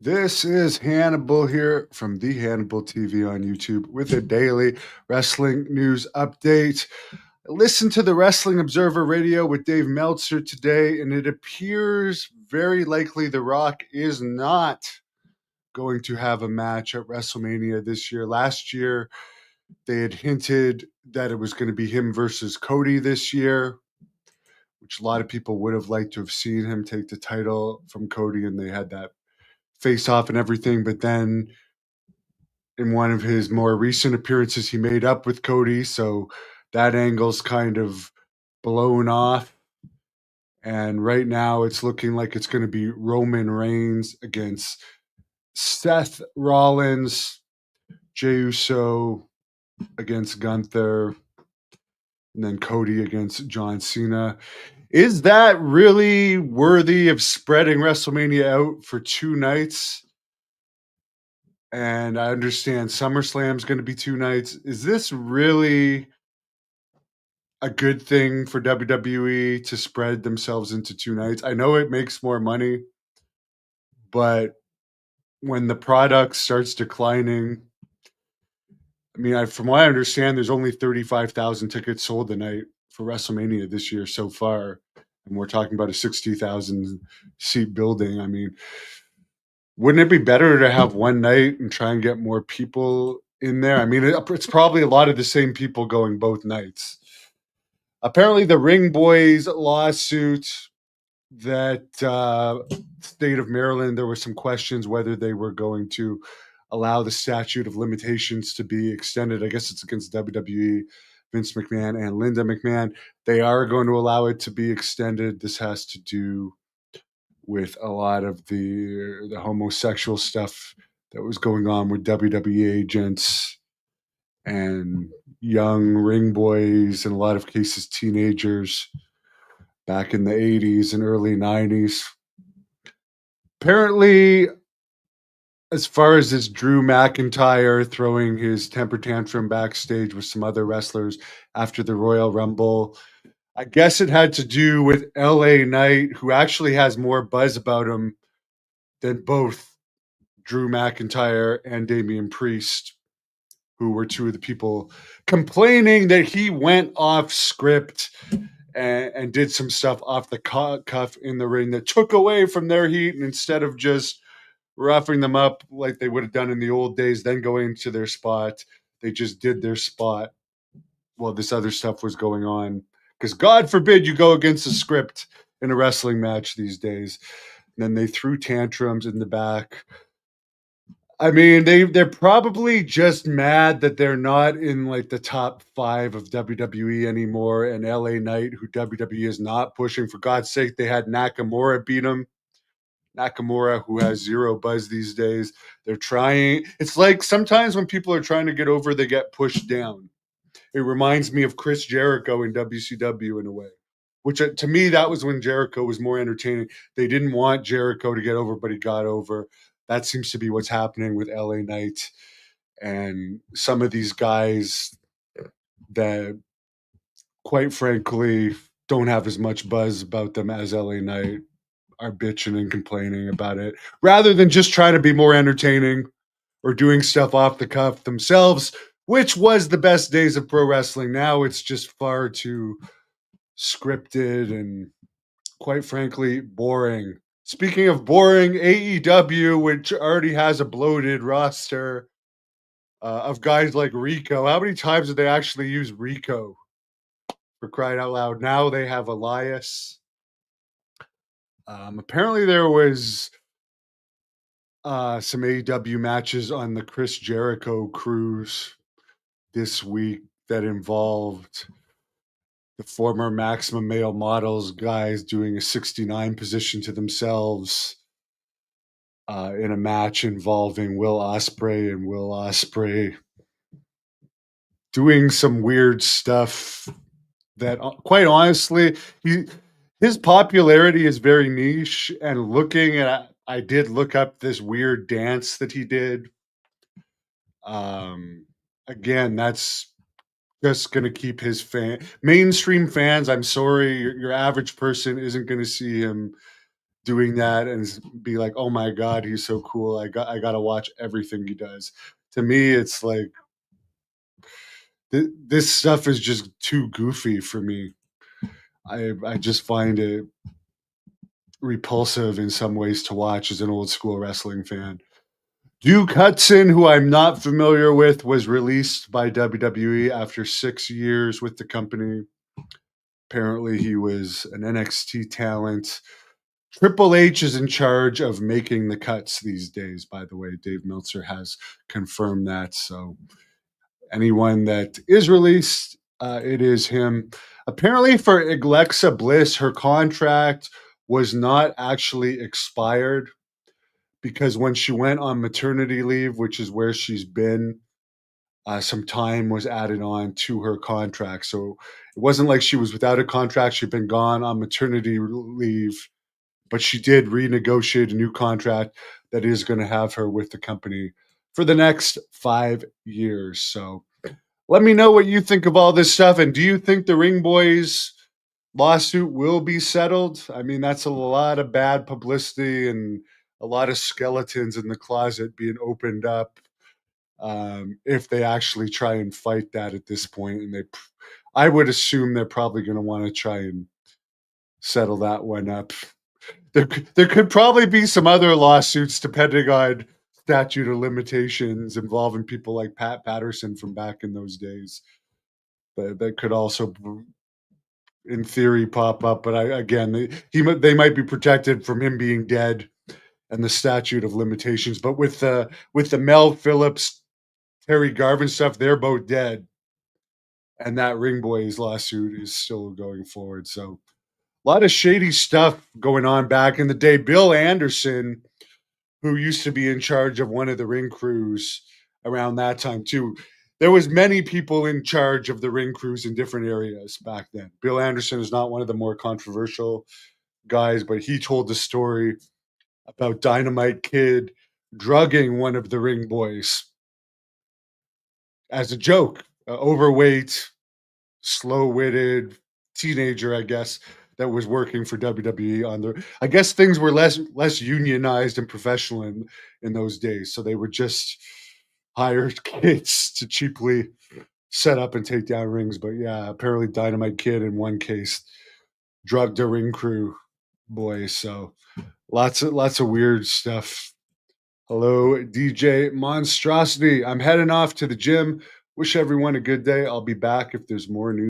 This is Hannibal here from the Hannibal TV on YouTube with a daily wrestling news update. Listen to the Wrestling Observer Radio with Dave Meltzer today, and it appears very likely The Rock is not going to have a match at WrestleMania this year. Last year, they had hinted that it was going to be him versus Cody this year, which a lot of people would have liked to have seen him take the title from Cody, and they had that face off and everything. But then in one of his more recent appearances, he made up with Cody. So that angle's kind of blown off. And right now it's looking like it's going to be Roman Reigns against Seth Rollins, Jey Uso against Gunther, and then Cody against John Cena. Is that really worthy of spreading WrestleMania out for 2 nights? And I understand SummerSlam's going to be 2 nights. Is this really a good thing for WWE to spread themselves into 2 nights? I know it makes more money, but when the product starts declining, I mean, from what I understand, there's only 35,000 tickets sold a night for WrestleMania this year so far, and we're talking about a 60,000 seat building. I mean, wouldn't it be better to have one night and try and get more people in there? I mean, it's probably a lot of the same people going both nights. Apparently, the Ring Boys lawsuit that state of Maryland, there were some questions whether they were going to allow the statute of limitations to be extended. I guess it's against WWE, Vince McMahon, and Linda McMahon. They are going to allow it to be extended. This has to do with a lot of the homosexual stuff that was going on with WWE agents and young ring boys, in a lot of cases teenagers, back in the 80s and early 90s. Apparently, as far as this Drew McIntyre throwing his temper tantrum backstage with some other wrestlers after the Royal Rumble, I guess it had to do with LA Knight, who actually has more buzz about him than both Drew McIntyre and Damian Priest, who were two of the people complaining that he went off script and did some stuff off the cuff in the ring that took away from their heat. And instead of just roughing them up like they would have done in the old days, then going to their spot, they just did their spot while this other stuff was going on. Because God forbid you go against the script in a wrestling match these days. And then they threw tantrums in the back. I mean, they're probably just mad that they're not in like the top 5 of WWE anymore. And LA Knight, who WWE is not pushing, for God's sake, they had Nakamura beat him. Nakamura, who has zero buzz these days. They're trying. It's like sometimes when people are trying to get over, they get pushed down. It reminds me of Chris Jericho in WCW in a way, which to me, that was when Jericho was more entertaining. They didn't want Jericho to get over, but he got over. That seems to be what's happening with LA Knight and some of these guys that, quite frankly, don't have as much buzz about them as LA Knight are bitching and complaining about it rather than just trying to be more entertaining or doing stuff off the cuff themselves, which was the best days of pro wrestling. Now it's just far too scripted and, quite frankly, boring. Speaking of boring, AEW, which already has a bloated roster of guys like Rico. How many times did they actually use Rico, for crying out loud? Now they have Elias. Apparently there was some AEW matches on the Chris Jericho cruise this week that involved the former Maximum Male Models guys doing a 69 position to themselves in a match involving Will Ospreay, and Will Ospreay doing some weird stuff that, quite honestly, his popularity is very niche. And looking at, I did look up this weird dance that he did. Again, that's just going to keep his mainstream fans. I'm sorry, your average person isn't going to see him doing that and be like, "Oh my god, he's so cool. I got to watch everything he does." To me, it's like this stuff is just too goofy for me. I just find it repulsive in some ways to watch as an old school wrestling fan. Duke Hudson, who I'm not familiar with, was released by WWE after 6 years with the company. Apparently, he was an NXT talent. Triple H is in charge of making the cuts these days, by the way. Dave Meltzer has confirmed that. So, anyone that is released, it is him. Apparently, for Alexa Bliss, her contract was not actually expired because when she went on maternity leave, which is where she's been, some time was added on to her contract. So it wasn't like she was without a contract. She'd been gone on maternity leave, but she did renegotiate a new contract that is going to have her with the company for the next 5 years. So let me know what you think of all this stuff. And do you think the Ring Boys lawsuit will be settled? I mean, that's a lot of bad publicity and a lot of skeletons in the closet being opened up, if they actually try and fight that at this point. And I would assume they're probably going to want to try and settle that one up. There could probably be some other lawsuits depending on statute of limitations involving people like Pat Patterson from back in those days. That could also, in theory, pop up. But again, they might be protected from him being dead and the statute of limitations. But with the Mel Phillips, Terry Garvin stuff, they're both dead, and that Ring Boys lawsuit is still going forward. So a lot of shady stuff going on back in the day. Bill Anderson, who used to be in charge of one of the ring crews around that time too. There was many people in charge of the ring crews in different areas back then. Bill Anderson is not one of the more controversial guys, but he told the story about Dynamite Kid drugging one of the ring boys as a joke. Overweight, slow-witted teenager, I guess, that was working for WWE on the. I guess things were less unionized and professional in those days, so they would just hire kids to cheaply set up and take down rings. But yeah, apparently Dynamite Kid in one case drugged a ring crew boy. So lots of weird stuff. Hello, DJ Monstrosity. I'm heading off to the gym. Wish everyone a good day. I'll be back if there's more news.